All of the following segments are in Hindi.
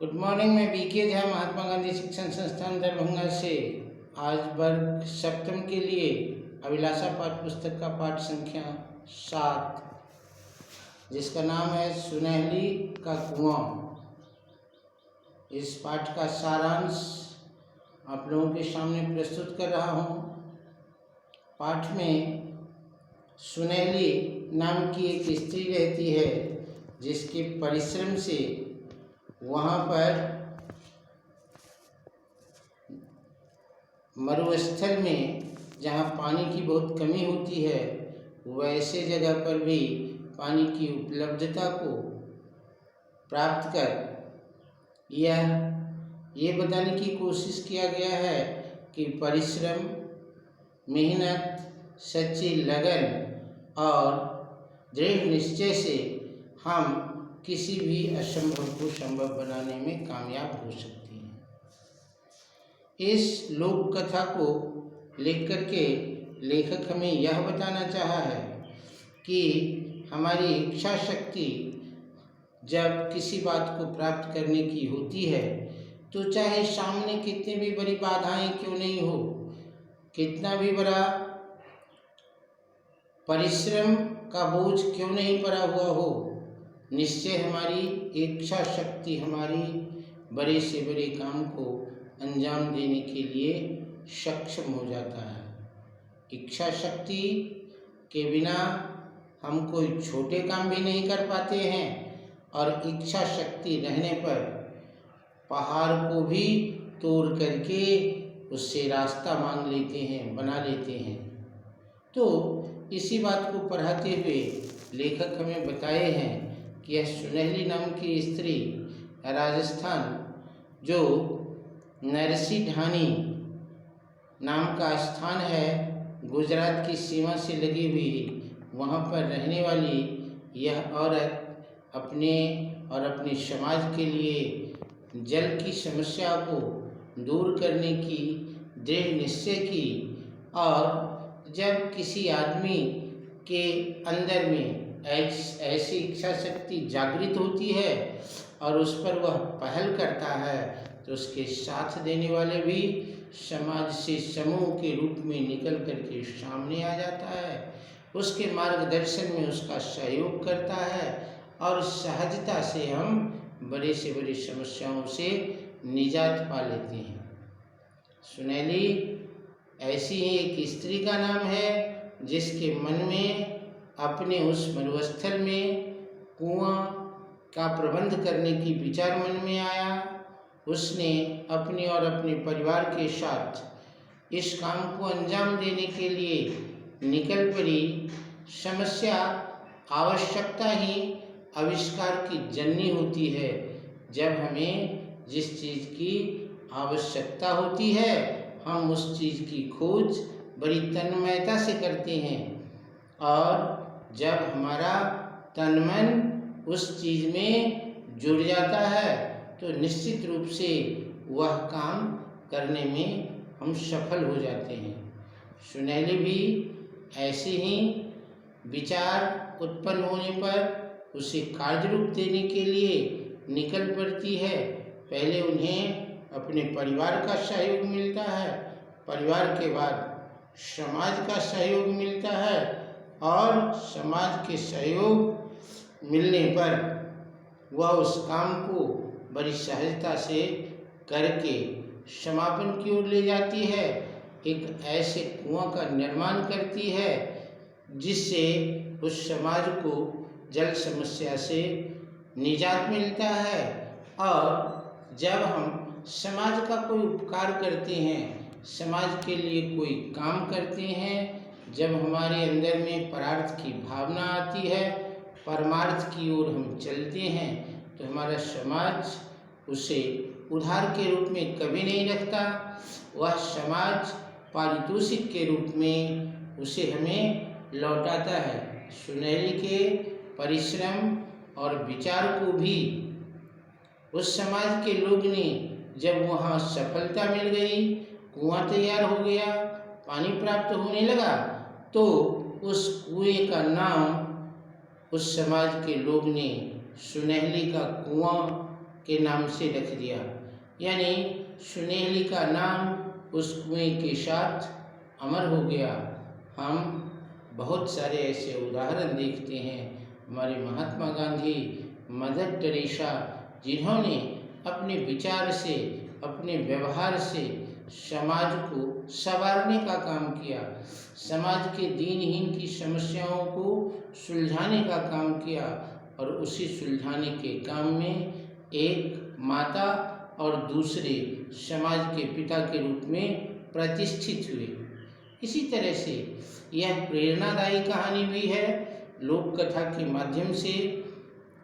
Good morning. मैं बीके झा महात्मा गांधी शिक्षण संस्थान दरभंगा से आज वर्ग सप्तम के लिए अभिलाषा पाठ पुस्तक का पाठ संख्या 7 जिसका नाम है सुनहली का कुआं। इस पाठ का सारांश आप लोगों के सामने प्रस्तुत कर रहा हूँ। पाठ में सुनहली नाम की एक स्त्री रहती है जिसके परिश्रम से वहाँ पर मरुस्थल में जहाँ पानी की बहुत कमी होती है वैसे जगह पर भी पानी की उपलब्धता को प्राप्त कर ये बताने की कोशिश किया गया है कि परिश्रम, मेहनत, सच्ची लगन और दृढ़ निश्चय से हम किसी भी असंभव को संभव बनाने में कामयाब हो सकती हैं। इस लोक कथा को लिख करके लेखक हमें यह बताना चाहा है कि हमारी इच्छा शक्ति जब किसी बात को प्राप्त करने की होती है तो चाहे सामने कितनी भी बड़ी बाधाएं क्यों नहीं हो, कितना भी बड़ा परिश्रम का बोझ क्यों नहीं पड़ा हुआ हो, निश्चय हमारी इच्छा शक्ति हमारी बड़े से बड़े काम को अंजाम देने के लिए सक्षम हो जाता है। इच्छा शक्ति के बिना हम कोई छोटे काम भी नहीं कर पाते हैं और इच्छा शक्ति रहने पर पहाड़ को भी तोड़ करके उससे रास्ता मांग लेते हैं, बना लेते हैं। तो इसी बात को पढ़ाते हुए लेखक हमें बताए हैं कि यह सुनहली नाम की स्त्री राजस्थान जो नरसी ढानी नाम का स्थान है, गुजरात की सीमा से लगी हुई, वहाँ पर रहने वाली यह औरत अपने और अपने समाज के लिए जल की समस्या को दूर करने की दृढ़ निश्चय की। और जब किसी आदमी के अंदर में ऐसी इच्छा शक्ति जागृत होती है और उस पर वह पहल करता है तो उसके साथ देने वाले भी समाज से समूह के रूप में निकल करके सामने आ जाता है, उसके मार्गदर्शन में उसका सहयोग करता है और सहजता से हम बड़े से बड़ी समस्याओं से निजात पा लेते हैं। सुनहली ऐसी ही एक स्त्री का नाम है जिसके मन में अपने उस मरुस्थल में कुआं का प्रबंध करने की विचार मन में आया। उसने अपने और अपने परिवार के साथ इस काम को अंजाम देने के लिए निकल पड़ी। समस्या आवश्यकता ही आविष्कार की जननी होती है। जब हमें जिस चीज़ की आवश्यकता होती है हम उस चीज़ की खोज बड़ी तन्मयता से करते हैं और जब हमारा तन मन उस चीज़ में जुड़ जाता है तो निश्चित रूप से वह काम करने में हम सफल हो जाते हैं। सुनहली भी ऐसे ही विचार उत्पन्न होने पर उसे कार्य रूप देने के लिए निकल पड़ती है। पहले उन्हें अपने परिवार का सहयोग मिलता है, परिवार के बाद समाज का सहयोग मिलता है और समाज के सहयोग मिलने पर वह उस काम को बड़ी सहजता से करके समापन की ओर ले जाती है। एक ऐसे कुआं का निर्माण करती है जिससे उस समाज को जल समस्या से निजात मिलता है। और जब हम समाज का कोई उपकार करते हैं, समाज के लिए कोई काम करते हैं, जब हमारे अंदर में परार्थ की भावना आती है, परमार्थ की ओर हम चलते हैं तो हमारा समाज उसे उधार के रूप में कभी नहीं रखता। वह समाज पारितोषिक के रूप में उसे हमें लौटाता है। सुनहली के परिश्रम और विचार को भी उस समाज के लोग ने जब वहाँ सफलता मिल गई, कुआं तैयार हो गया, पानी प्राप्त होने लगा, तो उस कुएं का नाम उस समाज के लोग ने सुनहली का कुआं के नाम से रख दिया, यानी सुनेहली का नाम उस कुएं के साथ अमर हो गया। हम बहुत सारे ऐसे उदाहरण देखते हैं। हमारे महात्मा गांधी, मदर टेरेसा, जिन्होंने अपने विचार से, अपने व्यवहार से समाज को संवारने का काम किया, समाज के दीनहीन की समस्याओं को सुलझाने का काम किया, और उसी सुलझाने के काम में एक माता और दूसरे समाज के पिता के रूप में प्रतिष्ठित हुए। इसी तरह से यह प्रेरणादायी कहानी भी है। लोक कथा के माध्यम से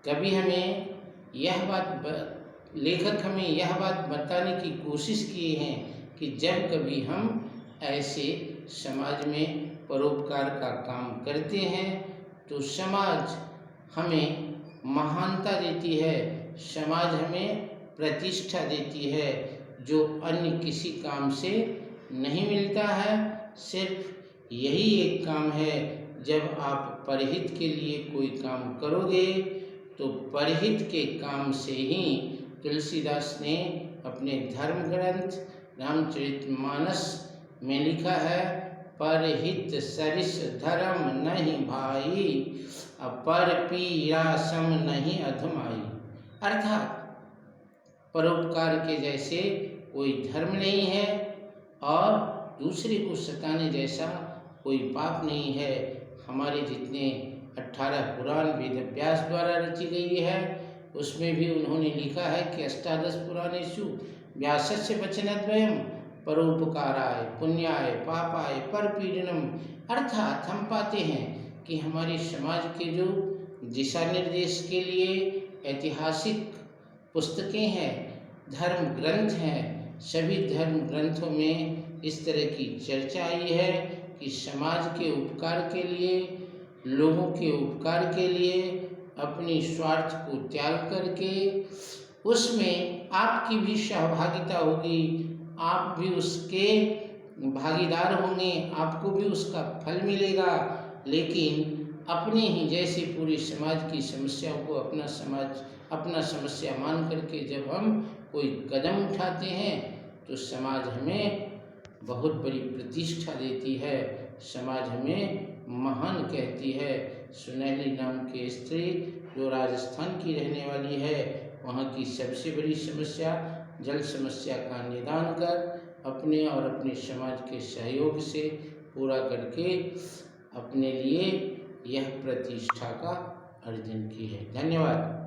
कभी हमें यह बात लेखक हमें यह बात बताने की कोशिश किए हैं कि जब कभी हम ऐसे समाज में परोपकार का काम करते हैं तो समाज हमें महानता देती है, समाज हमें प्रतिष्ठा देती है, जो अन्य किसी काम से नहीं मिलता है। सिर्फ यही एक काम है, जब आप परहित के लिए कोई काम करोगे तो परहित के काम से ही तुलसीदास ने अपने धर्म ग्रंथ रामचरितमानस में लिखा है, परहित सरिस धर्म नहीं भाई, पर पीरा सम नहीं अधमाई। अर्थात परोपकार के जैसे कोई धर्म नहीं है और दूसरे को सताने जैसा कोई पाप नहीं है। हमारे जितने 18 पुराण वेद व्यास द्वारा रची गई है, उसमें भी उन्होंने लिखा है कि अष्टादश पुराणेषु व्यासस्य वचनद्वयम् परोपकाराय पुण्याय पापाय परपीडनम। अर्थात हम पाते हैं कि हमारे समाज के जो दिशा निर्देश के लिए ऐतिहासिक पुस्तकें हैं, धर्म ग्रंथ हैं, सभी धर्म ग्रंथों में इस तरह की चर्चा आई है कि समाज के उपकार के लिए, लोगों के उपकार के लिए अपनी स्वार्थ को त्याग करके उसमें आपकी भी सहभागिता होगी, आप भी उसके भागीदार होंगे, आपको भी उसका फल मिलेगा। लेकिन अपने ही जैसे पूरे समाज की समस्याओं को अपना समस्या मान करके जब हम कोई कदम उठाते हैं तो समाज हमें बहुत बड़ी प्रतिष्ठा देती है, समाज हमें महान कहती है। सुनहली नाम की स्त्री जो राजस्थान की रहने वाली है, वहाँ की सबसे बड़ी समस्या जल समस्या का निदान कर अपने और अपने समाज के सहयोग से पूरा करके अपने लिए यह प्रतिष्ठा का अर्जन की है। धन्यवाद।